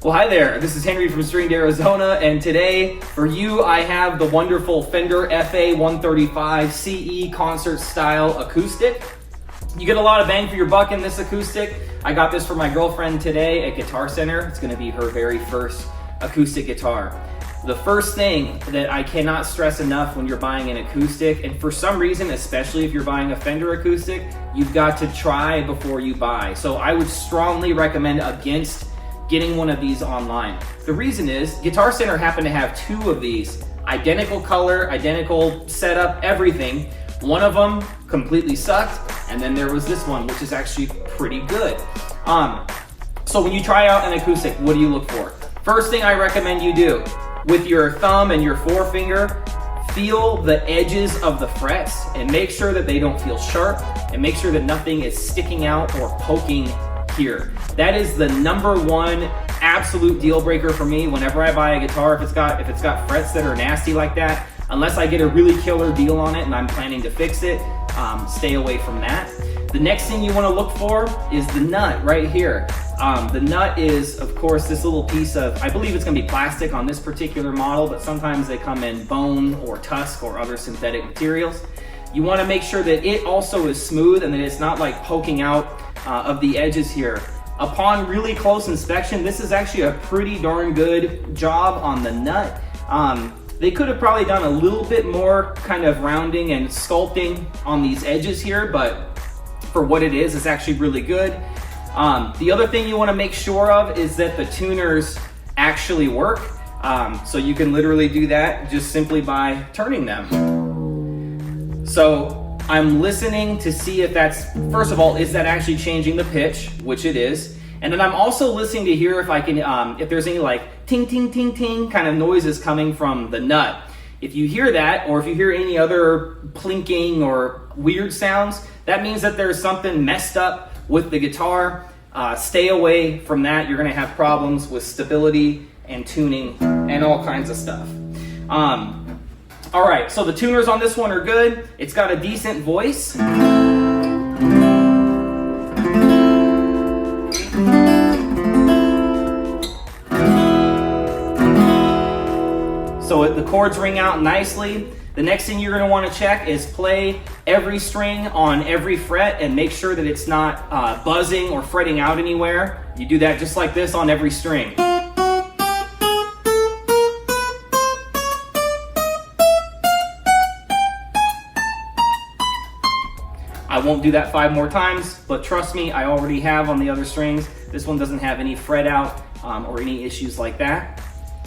Well, hi there. This is Henry from Stringed, Arizona, and today for you I have the wonderful Fender FA135CE concert style acoustic. You get a lot of bang for your buck in this acoustic. I got this for my girlfriend today at Guitar Center. It's going to be her very first acoustic guitar. The first thing that I cannot stress enough when you're buying an acoustic, and for some reason, especially if you're buying a Fender acoustic, you've got to try before you buy. So I would strongly recommend against getting one of these online. The reason is Guitar Center happened to have two of these, identical color, identical setup, everything. One of them completely sucked, and then there was this one, which is actually pretty good. So when you try out an acoustic, what do you look for? First thing I recommend you do, with your thumb and your forefinger, feel the edges of the frets and make sure that they don't feel sharp, and make sure that nothing is sticking out or poking here. That is the number one absolute deal breaker for me whenever I buy a guitar. If it's got frets that are nasty like that, unless I get a really killer deal on it and I'm planning to fix it, stay away from that. The next thing you want to look for is the nut right here. The nut is, of course, this little piece of, I believe it's going to be plastic on this particular model, but sometimes they come in bone or tusk or other synthetic materials. You want to make sure that it also is smooth and that it's not like poking out of the edges here. Upon really close inspection, this is actually a pretty darn good job on the nut. They could have probably done a little bit more kind of rounding and sculpting on these edges here, but for what it is, it's actually really good. The other thing you want to make sure of is that the tuners actually work. So you can literally do that just simply by turning them. So I'm listening to see if that's, first of all, is that actually changing the pitch, which it is. And then I'm also listening to hear if I can, if there's any like ting, ting, ting, ting kind of noises coming from the nut. If you hear that, or if you hear any other plinking or weird sounds, that means that there's something messed up with the guitar. Stay away from that. You're gonna have problems with stability and tuning and all kinds of stuff. All right, so the tuners on this one are good. It's got a decent voice. So the chords ring out nicely. The next thing you're going to want to check is play every string on every fret and make sure that it's not buzzing or fretting out anywhere. You do that just like this on every string. I won't do that 5 more times, but trust me, I already have on the other strings. This one doesn't have any fret out or any issues like that.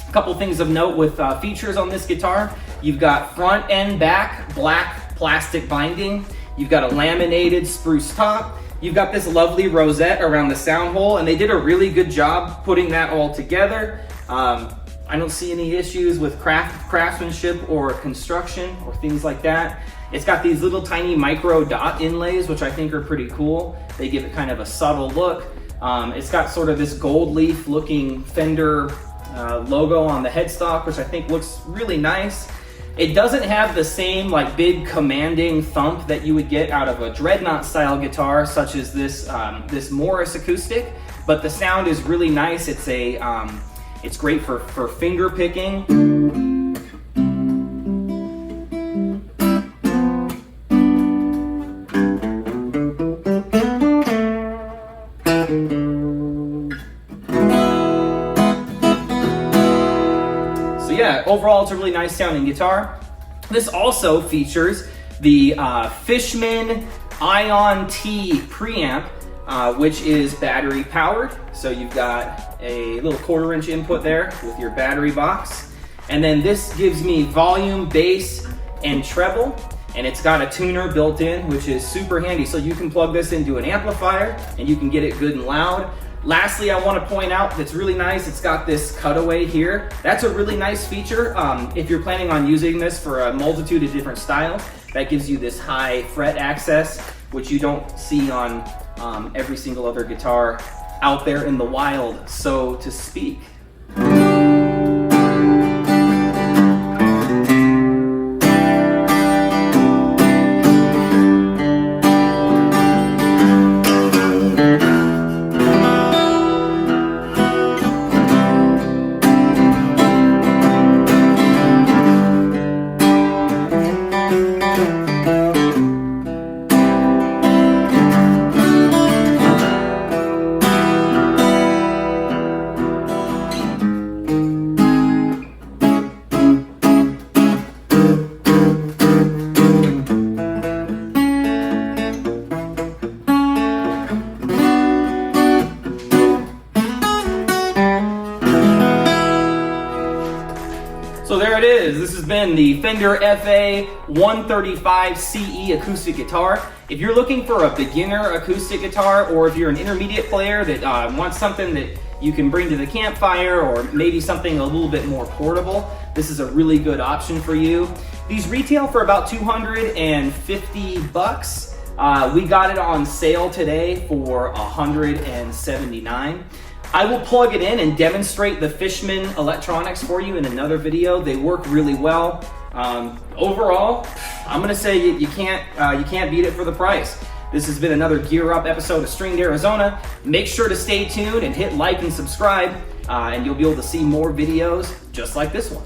A couple things of note with features on this guitar. You've got front and back black plastic binding. You've got a laminated spruce top. You've got this lovely rosette around the sound hole, and they did a really good job putting that all together. I don't see any issues with craftsmanship or construction or things like that. It's got these little tiny micro dot inlays, which I think are pretty cool. They give it kind of a subtle look. It's got sort of this gold leaf looking Fender logo on the headstock, which I think looks really nice. It doesn't have the same like big commanding thump that you would get out of a dreadnought style guitar, such as this this Morris acoustic, but the sound is really nice. It's great for finger picking. Yeah, overall it's a really nice sounding guitar. This also features the Fishman Ion-T preamp, which is battery powered. So you've got a little 1/4 inch input there with your battery box. And then this gives me volume, bass, and treble. And it's got a tuner built in, which is super handy. So you can plug this into an amplifier and you can get it good and loud. Lastly, I want to point out that's really nice. It's got this cutaway here. That's a really nice feature. If you're planning on using this for a multitude of different styles, that gives you this high fret access, which you don't see on every single other guitar out there in the wild, so to speak. there it is. This has been the Fender FA135CE acoustic guitar. If you're looking for a beginner acoustic guitar, or if you're an intermediate player that wants something that you can bring to the campfire, or maybe something a little bit more portable, this is a really good option for you. These retail for about 250 bucks. We got it on sale today for 179. I will plug it in and demonstrate the Fishman electronics for you in another video. They work really well. Overall, I'm gonna say you can't beat it for the price. This has been another Gear Up episode of Stringed Arizona. Make sure to stay tuned and hit like and subscribe, and you'll be able to see more videos just like this one.